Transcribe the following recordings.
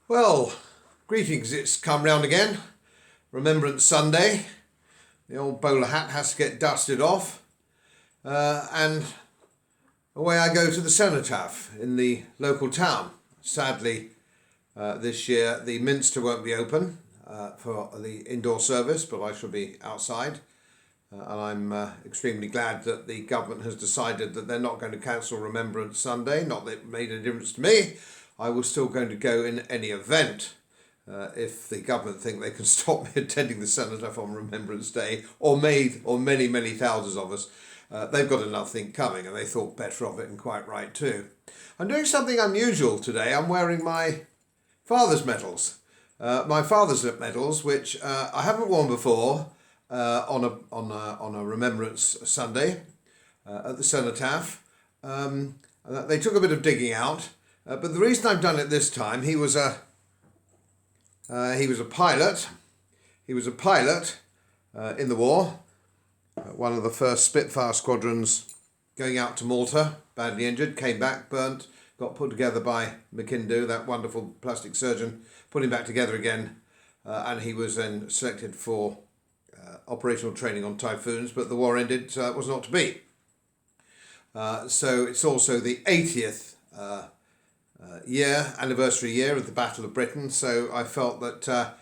Well, greetings, it's come round again. Remembrance Sunday. The old bowler hat has to get dusted off. And away I go to the cenotaph in the local town. Sadly, this year the Minster won't be open for the indoor service, but I shall be outside. And I'm extremely glad that the government has decided that they're not going to cancel Remembrance Sunday. Not that it made a difference to me. I was still going to go in any event. If the government think they can stop me attending the cenotaph on Remembrance Day, or many thousands of us, they've got another thing coming, and they thought better of it, and quite right too. I'm doing something unusual today. I'm wearing my father's medals. My father's medals, which I haven't worn before on a Remembrance Sunday at the cenotaph. They took a bit of digging out, but the reason I've done it this time, he was a pilot. He was a pilot in the war. One of the first Spitfire squadrons going out to Malta, badly injured, came back, burnt, got put together by McIndoe, that wonderful plastic surgeon, put him back together again, and he was then selected for operational training on typhoons, but the war ended, so it was not to be. So it's also the 80th anniversary year of the Battle of Britain, so I felt that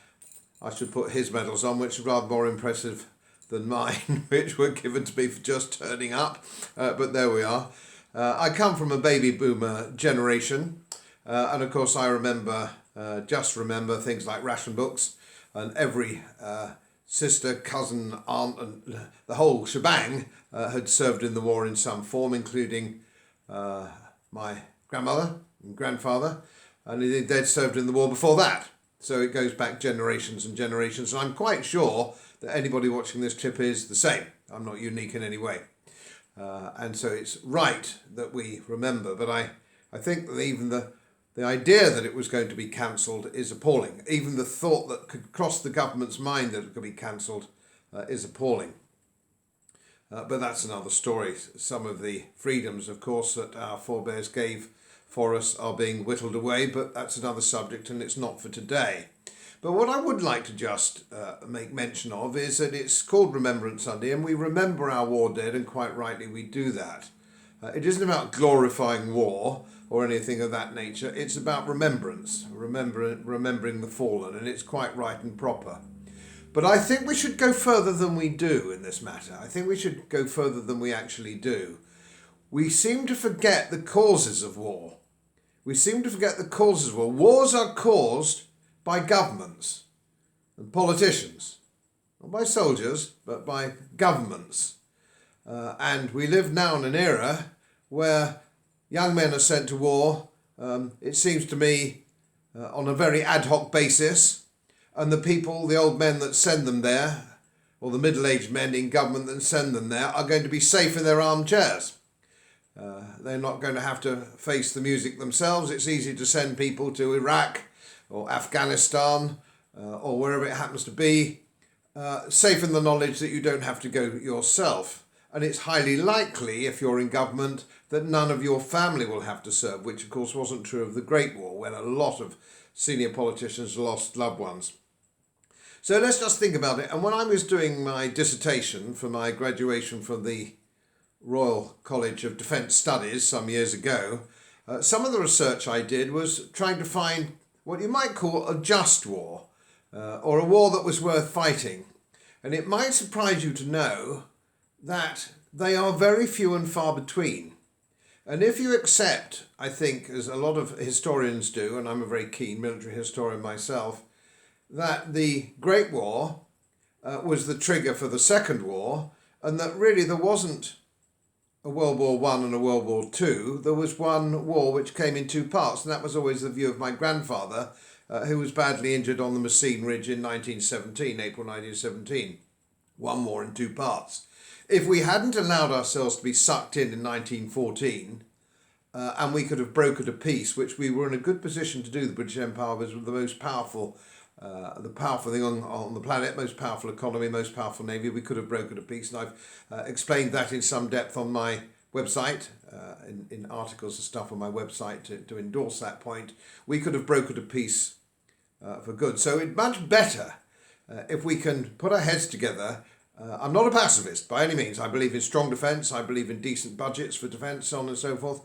I should put his medals on, which are rather more impressive than mine, which were given to me for just turning up, but there we are. I come from a baby boomer generation, and of course I remember things like ration books, and every sister, cousin, aunt, and the whole shebang had served in the war in some form, including my grandmother and grandfather, and they'd served in the war before that. So it goes back generations and generations, and I'm quite sure that anybody watching this clip is the same. I'm not unique in any way. And so it's right that we remember, but I think that even the idea that it was going to be cancelled is appalling. Even the thought that could cross the government's mind that it could be cancelled is appalling. But that's another story. Some of the freedoms, of course, that our forebears gave for us are being whittled away, but that's another subject and it's not for today. But what I would like to just make mention of is that it's called Remembrance Sunday, and we remember our war dead, and quite rightly we do that. It isn't about glorifying war or anything of that nature. It's about remembrance, remembering the fallen, and it's quite right and proper. But I think we should go further than we do in this matter. I think we should go further than we actually do. We seem to forget the causes of war. Wars are caused by governments and politicians, not by soldiers, but by governments. And we live now in an era where young men are sent to war, it seems to me, on a very ad hoc basis, and the old men that send them there, or the middle-aged men in government that send them there, are going to be safe in their armchairs. They're not going to have to face the music themselves. It's easy to send people to Iraq or Afghanistan or wherever it happens to be, safe in the knowledge that you don't have to go yourself. And it's highly likely, if you're in government, that none of your family will have to serve, which of course wasn't true of the Great War, when a lot of senior politicians lost loved ones. So let's just think about it. And when I was doing my dissertation for my graduation from the Royal College of Defence Studies some years ago, some of the research I did was trying to find what you might call a just war, or a war that was worth fighting. And it might surprise you to know that they are very few and far between. And if you accept, I think, as a lot of historians do, and I'm a very keen military historian myself, that the Great War was the trigger for the Second War, and that really there wasn't a World War I and a World War II, there was one war which came in two parts, and that was always the view of my grandfather, who was badly injured on the Messines Ridge in April 1917. One war in two parts. If we hadn't allowed ourselves to be sucked in 1914, and we could have brokered a peace, which we were in a good position to do, the British Empire was the most powerful thing on the planet, most powerful economy, most powerful navy. We could have brokered a peace, and I've explained that in some depth on my website, in articles and stuff on my website to endorse that point. We could have brokered a peace for good. So it's much better if we can put our heads together. I'm not a pacifist by any means. I believe in strong defence. I believe in decent budgets for defence, so on and so forth.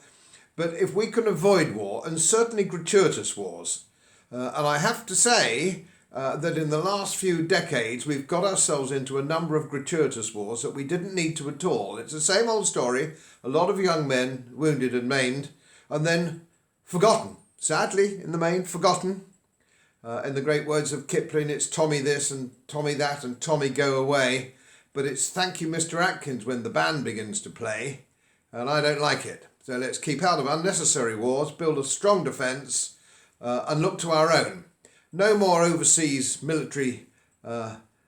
But if we can avoid war, and certainly gratuitous wars, and I have to say that in the last few decades we've got ourselves into a number of gratuitous wars that we didn't need to at all. It's the same old story, a lot of young men wounded and maimed, and then forgotten. Sadly, in the main, forgotten. In the great words of Kipling, it's Tommy this and Tommy that and Tommy go away. But it's thank you, Mr. Atkins, when the band begins to play, and I don't like it. So let's keep out of unnecessary wars, build a strong defence, and look to our own. No more overseas military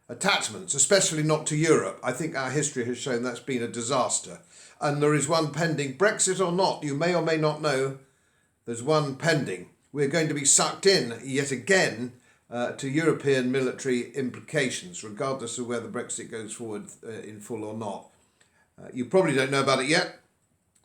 attachments, especially not to Europe. I think our history has shown that's been a disaster. And there is one pending, Brexit or not, you may or may not know, there's one pending. We're going to be sucked in yet again to European military implications, regardless of whether Brexit goes forward in full or not. You probably don't know about it yet.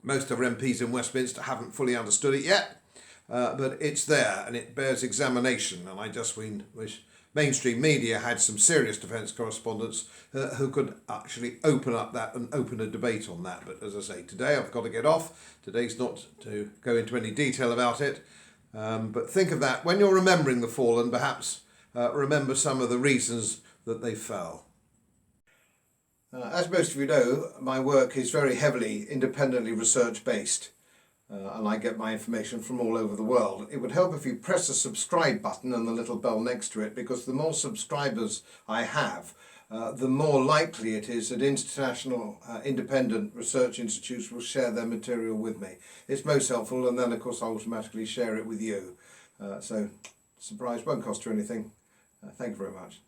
Most of our MPs in Westminster haven't fully understood it yet, but it's there and it bears examination. And I just wish mainstream media had some serious defence correspondents who could actually open up that and open a debate on that. But as I say, today I've got to get off. Today's not to go into any detail about it. But think of that. When you're remembering the fallen, perhaps remember some of the reasons that they fell. As most of you know, my work is very heavily independently research-based, and I get my information from all over the world. It would help if you press the subscribe button and the little bell next to it, because the more subscribers I have, the more likely it is that international independent research institutes will share their material with me. It's most helpful, and then of course I'll automatically share it with you. So surprise won't cost you anything. Thank you very much.